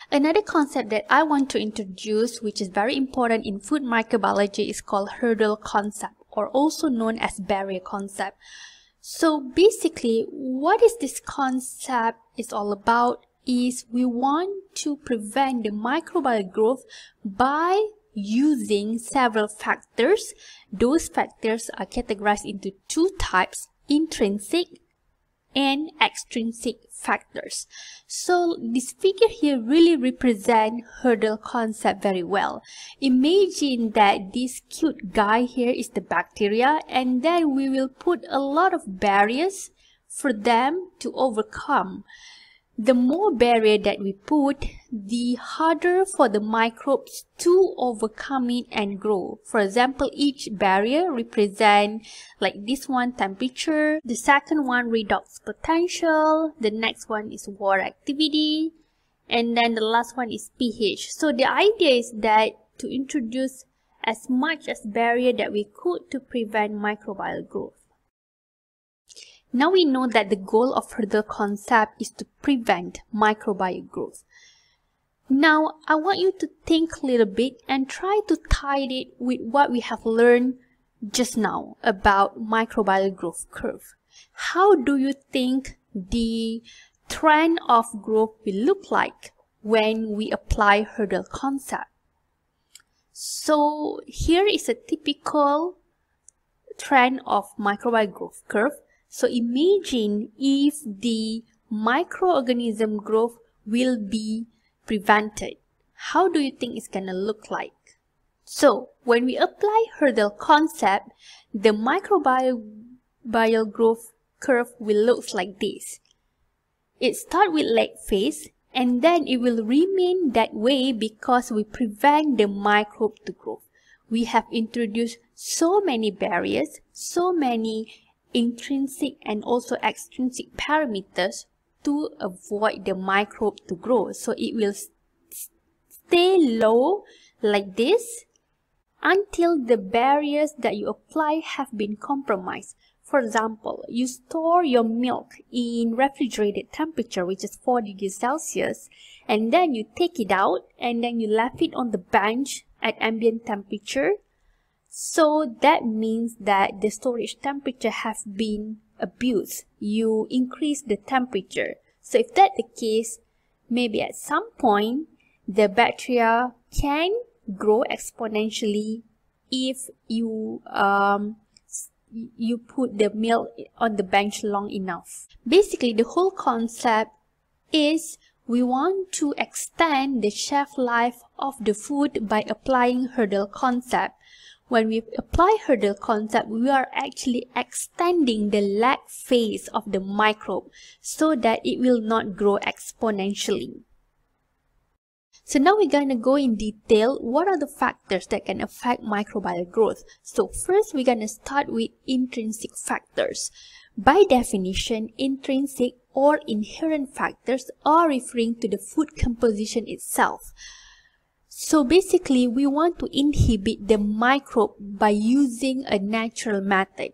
Another concept that I want to introduce, which is very important in food microbiology, is called hurdle concept, or also known as barrier concept. So basically, what is this concept is all about is we want to prevent the microbial growth by using several factors. Those factors are categorized into two types: intrinsic and extrinsic factors. So this figure here really represents hurdle concept very well. Imagine that this cute guy here is the bacteria, and then we will put a lot of barriers for them to overcome. The more barrier that we put, the harder for the microbes to overcome it and grow. For example, each barrier represents, like this one, temperature, the second one, redox potential, the next one is water activity, and then the last one is pH. So the idea is that to introduce as much as barrier that we could to prevent microbial growth. Now we know that the goal of hurdle concept is to prevent microbial growth. Now I want you to think a little bit and try to tie it with what we have learned just now about microbial growth curve. How do you think the trend of growth will look like when we apply hurdle concept? So here is a typical trend of microbial growth curve. So imagine if the microorganism growth will be prevented. How do you think it's gonna look like? So when we apply hurdle concept, the microbial growth curve will look like this. It starts with lag phase, and then it will remain that way because we prevent the microbe to grow. We have introduced so many barriers, so many intrinsic and also extrinsic parameters to avoid the microbe to grow. So it will stay low like this until the barriers that you apply have been compromised. For example, you store your milk in refrigerated temperature, which is 4 degrees Celsius, and then you take it out and then you left it on the bench at ambient temperature. So that means that the storage temperature has been abused. You increase the temperature. So if that's the case, maybe at some point the bacteria can grow exponentially if you put the milk on the bench long enough. Basically, the whole concept is we want to extend the shelf life of the food by applying hurdle concept. When we apply hurdle concept, we are actually extending the lag phase of the microbe so that it will not grow exponentially. So now we're going to go in detail what are the factors that can affect microbial growth. So first we're going to start with intrinsic factors. By definition, intrinsic or inherent factors are referring to the food composition itself. So basically, we want to inhibit the microbe by using a natural method.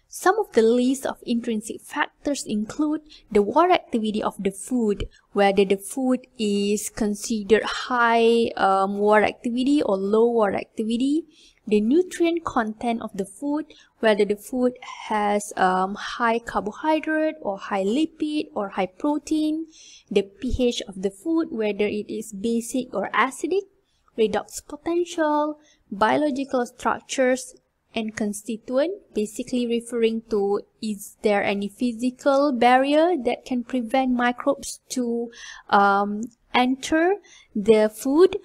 Some of the list of intrinsic factors include the water activity of the food, whether the food is considered high water activity or low water activity, the nutrient content of the food, whether the food has high carbohydrate or high lipid or high protein, the pH of the food, whether it is basic or acidic, redox potential, biological structures, and constituent, basically referring to is there any physical barrier that can prevent microbes to enter the food,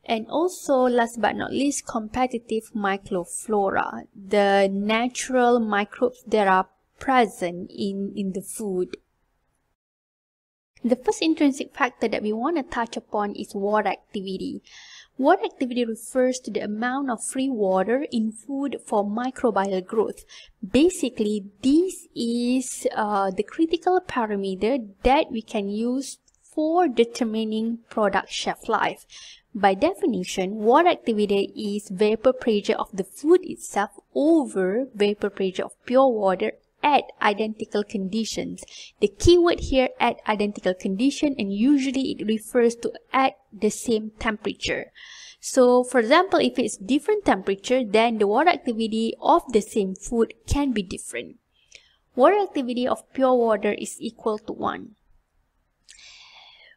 and also last but not least, competitive microflora, the natural microbes that are present in the food. The first intrinsic factor that we want to touch upon is water activity. Water activity refers to the amount of free water in food for microbial growth. Basically, this is the critical parameter that we can use for determining product shelf life. By definition, water activity is vapor pressure of the food itself over vapor pressure of pure water at identical conditions. The keyword here at identical condition, and usually it refers to at the same temperature. So for example, if it's different temperature, then the water activity of the same food can be different. Water activity of pure water is equal to 1.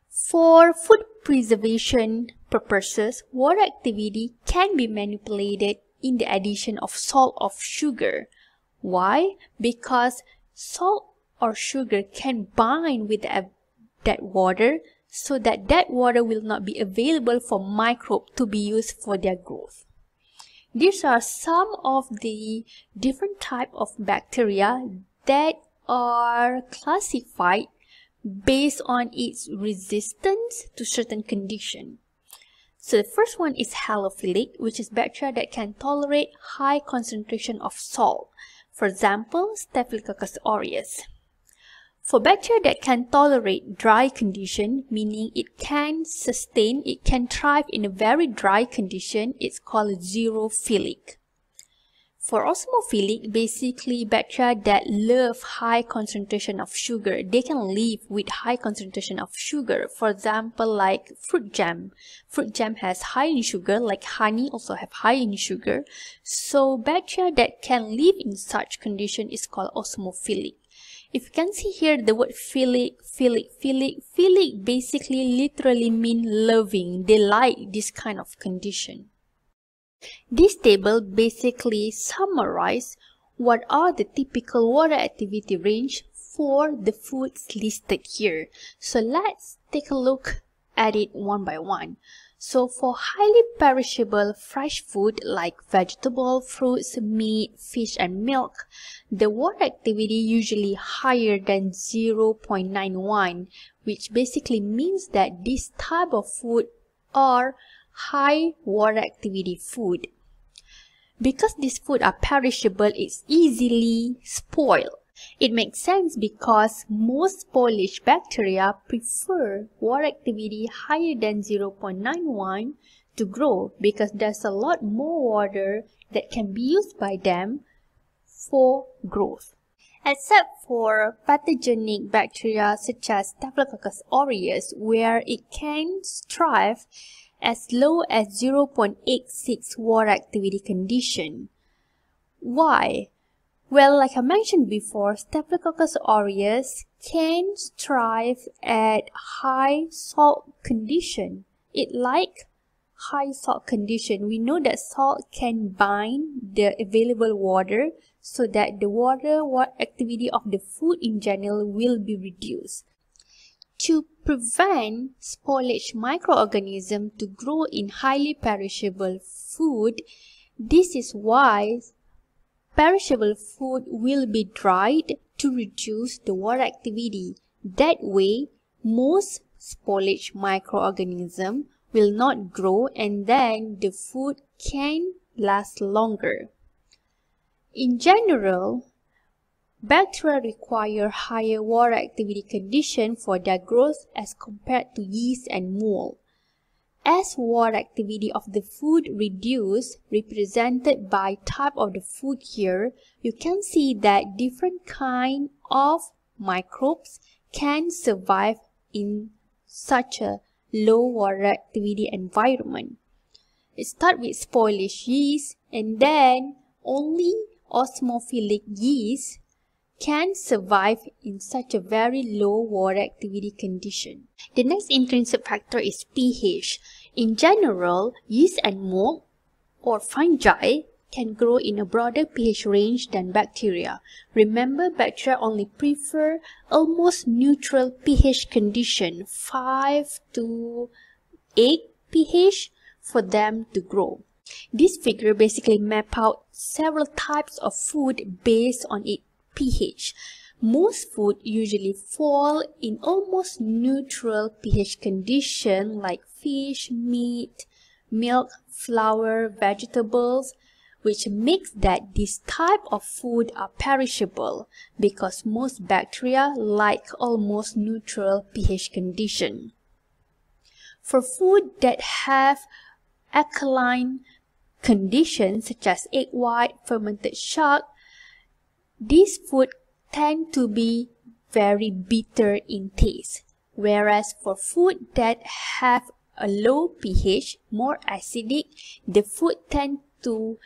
For food preservation purposes, water activity can be manipulated in the addition of salt or sugar. Why? Because salt or sugar can bind with that water, so that water will not be available for microbes to be used for their growth. These are some of the different types of bacteria that are classified based on its resistance to certain conditions. So the first one is halophilic, which is bacteria that can tolerate high concentration of salt. For example, Staphylococcus aureus. For bacteria that can tolerate dry condition, meaning it can thrive in a very dry condition, it's called xerophilic. For osmophilic, basically bacteria that love high concentration of sugar. They can live with high concentration of sugar. For example, like fruit jam. Fruit jam has high in sugar, like honey also have high in sugar. So bacteria that can live in such condition is called osmophilic. If you can see here the word philic basically literally mean loving. They like this kind of condition. This table basically summarizes what are the typical water activity range for the foods listed here. So let's take a look at it one by one. So for highly perishable fresh food like vegetable, fruits, meat, fish and milk, the water activity usually higher than 0.91, which basically means that this type of food are high water activity food. Because these food are perishable, it's easily spoiled. It makes sense because most spoilage bacteria prefer water activity higher than 0.91 to grow, because there's a lot more water that can be used by them for growth. Except for pathogenic bacteria such as Staphylococcus aureus, where it can thrive as low as 0.86 water activity condition. Why? Well, like I mentioned before, Staphylococcus aureus can thrive at high salt condition. It like high salt condition. We know that salt can bind the available water so that the water activity of the food in general will be reduced. To prevent spoilage microorganisms to grow in highly perishable food, this is why perishable food will be dried to reduce the water activity. That way, most spoilage microorganisms will not grow, and then the food can last longer. In general, bacteria require higher water activity condition for their growth as compared to yeast and mold. As water activity of the food reduce, represented by type of the food here, you can see that different kind of microbes can survive in such a low water activity environment. It starts with spoilage yeast, and then only osmophilic yeast can survive in such a very low water activity condition. The next intrinsic factor is pH. In general, yeast and mold or fungi can grow in a broader pH range than bacteria. Remember, bacteria only prefer almost neutral pH condition, 5 to 8 pH, for them to grow. This figure basically maps out several types of food based on its pH. Most food usually fall in almost neutral pH condition like fish, meat, milk, flour, vegetables, which makes that this type of food are perishable because most bacteria like almost neutral pH condition. For food that have alkaline conditions such as egg white, fermented shark, this food tend to be very bitter in taste, whereas for food that have a low pH, more acidic, the food tend to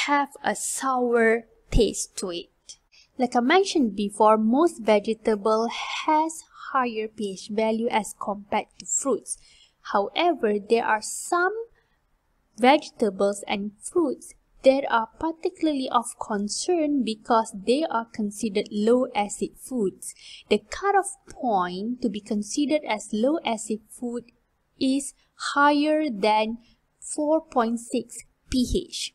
have a sour taste to it. Like I mentioned before, most vegetable has higher pH value as compared to fruits. However, there are some vegetables and fruits that are particularly of concern because they are considered low acid foods. The cutoff point to be considered as low acid food is higher than 4.6 pH.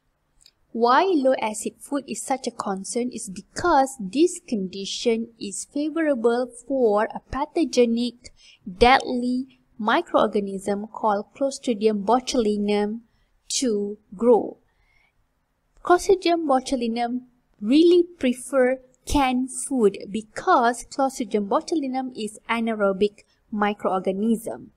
Why low acid food is such a concern is because this condition is favorable for a pathogenic, deadly microorganism called Clostridium botulinum to grow. Clostridium botulinum really prefer canned food because Clostridium botulinum is anaerobic microorganism.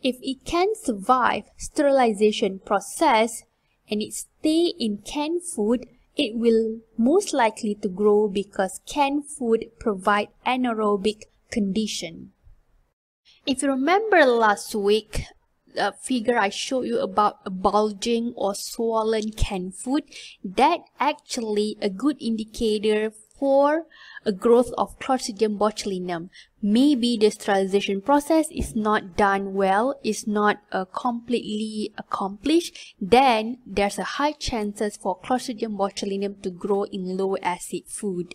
If it can survive sterilization process and it stay in canned food, it will most likely to grow because canned food provide anaerobic condition. If you remember last week, the figure I showed you about a bulging or swollen canned food, that actually a good indicator for a growth of Clostridium botulinum. Maybe the sterilization process is not done well, is not completely accomplished, then there's a high chances for Clostridium botulinum to grow in low acid food.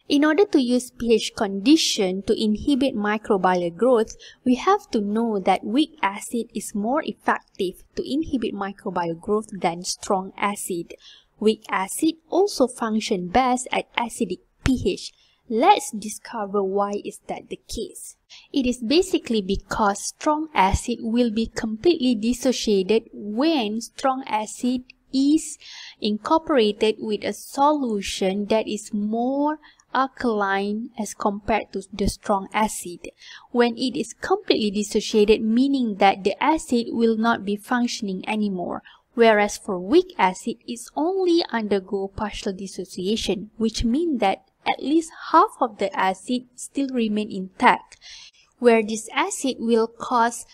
In order to use pH condition to inhibit microbial growth, we have to know that weak acid is more effective to inhibit microbial growth than strong acid. Weak acid also function best at acidic pH. Let's discover why is that the case. It is basically because strong acid will be completely dissociated when strong acid is incorporated with a solution that is more alkaline as compared to the strong acid. When it is completely dissociated, meaning that the acid will not be functioning anymore. Whereas for weak acid, it's only undergo partial dissociation, which means that at least half of the acid still remain intact, where this acid will cause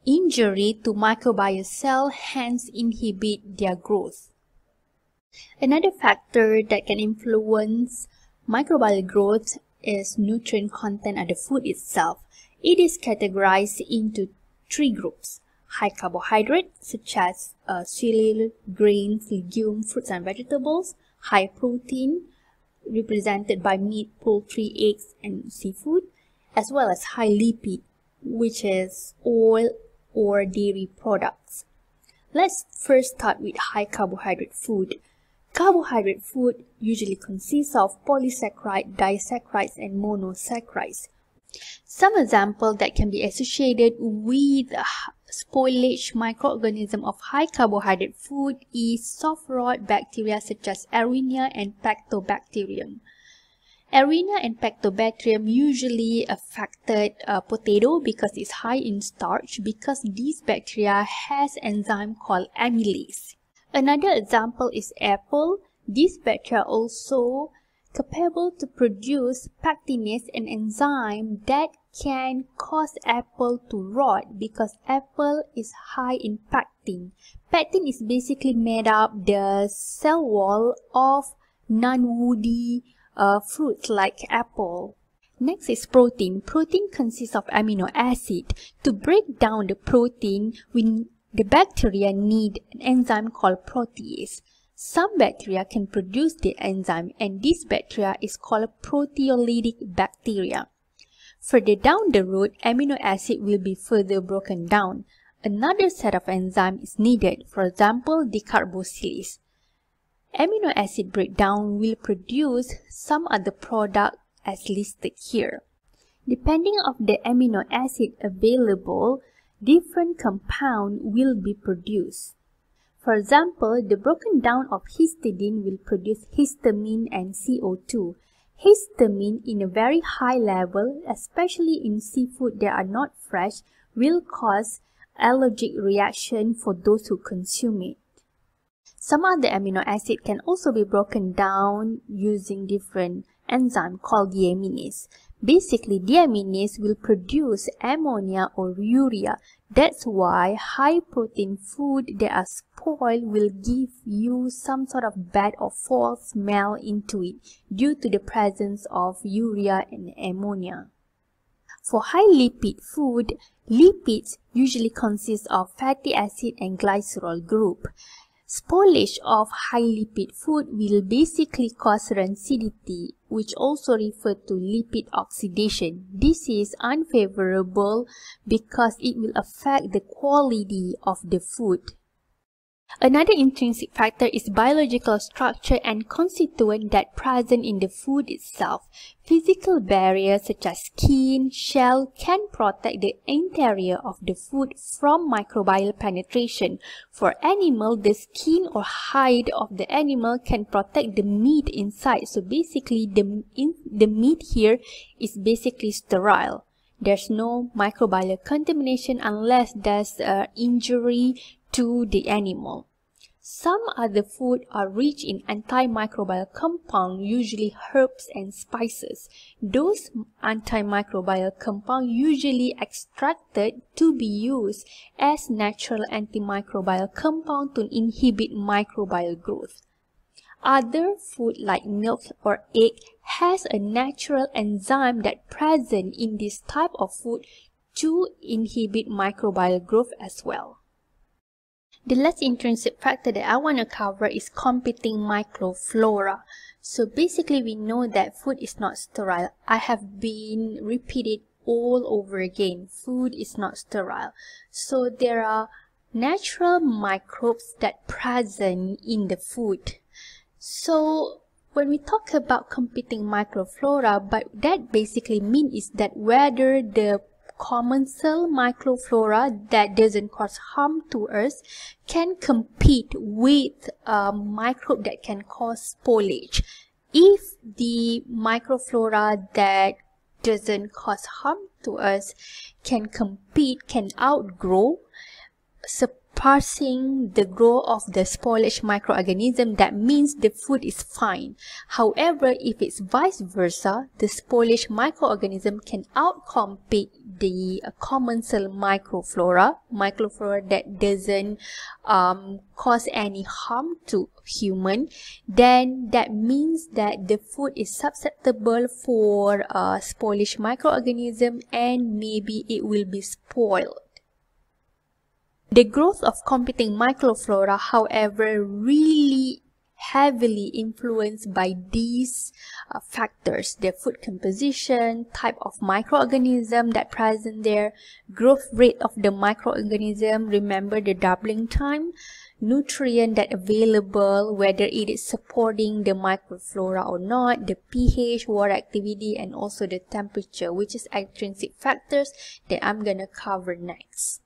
injury to microbial cell, hence inhibit their growth. Another factor that can influence microbial growth is nutrient content of the food itself. It is categorized into three groups: high carbohydrate, such as cereal, grains, legumes, fruits and vegetables; high protein, represented by meat, poultry, eggs and seafood; as well as high lipid, which is oil or dairy products. Let's first start with high carbohydrate food. Carbohydrate food usually consists of polysaccharide, disaccharides, and monosaccharides. Some examples that can be associated with spoilage microorganism of high carbohydrate food is soft rot bacteria such as Arrhenia and Pectobacterium. Arrhenia and Pectobacterium usually affected potato because it's high in starch, because these bacteria has enzyme called amylase. Another example is apple. These bacteria also capable to produce pectinase, an enzyme that can cause apple to rot because apple is high in pectin. Pectin is basically made up the cell wall of non-woody fruits like apple. Next is protein. Protein consists of amino acid. To break down the protein, the bacteria need an enzyme called protease. Some bacteria can produce the enzyme, and this bacteria is called proteolytic bacteria. Further down the road, amino acid will be further broken down. Another set of enzyme is needed, for example, decarboxylase. Amino acid breakdown will produce some other product as listed here. Depending on the amino acid available, different compound will be produced. For example, the broken down of histidine will produce histamine and CO2. Histamine in a very high level, especially in seafood that are not fresh, will cause allergic reaction for those who consume it. Some other amino acid can also be broken down using different enzyme called deaminase. Basically, deaminase will produce ammonia or urea. That's why high protein food that are spoiled will give you some sort of bad or foul smell into it due to the presence of urea and ammonia. For high lipid food, lipids usually consist of fatty acid and glycerol group. Spoilage of high lipid food will basically cause rancidity, which also refers to lipid oxidation. This is unfavorable because it will affect the quality of the food. Another intrinsic factor is biological structure and constituent that present in the food itself. Physical barriers such as skin, shell can protect the interior of the food from microbial penetration. For animal, the skin or hide of the animal can protect the meat inside. So basically, the meat here is basically sterile. There's no microbial contamination unless there's injury to the animal. Some other food are rich in antimicrobial compounds, usually herbs and spices. Those antimicrobial compounds usually extracted to be used as natural antimicrobial compound to inhibit microbial growth. Other food like milk or egg has a natural enzyme that present in this type of food to inhibit microbial growth as well. The last intrinsic factor that I want to cover is competing microflora. So basically we know that food is not sterile. I have been repeated all over again. Food is not sterile. So there are natural microbes that present in the food. So when we talk about competing microflora, but that basically means is that whether the commensal microflora that doesn't cause harm to us can compete with a microbe that can cause spoilage. If the microflora that doesn't cause harm to us can compete, can outgrow, surpassing the growth of the spoilage microorganism, that means the food is fine. However, if it's vice versa, the spoilage microorganism can outcompete the commensal microflora that doesn't cause any harm to human, then that means that the food is susceptible for spoilage microorganism and maybe it will be spoiled. The growth of competing microflora, however, really heavily influenced by these factors: the food composition, type of microorganism that present there, growth rate of the microorganism, remember the doubling time, nutrient that available, whether it is supporting the microflora or not, the pH, water activity, and also the temperature, which is intrinsic factors that I'm gonna cover next.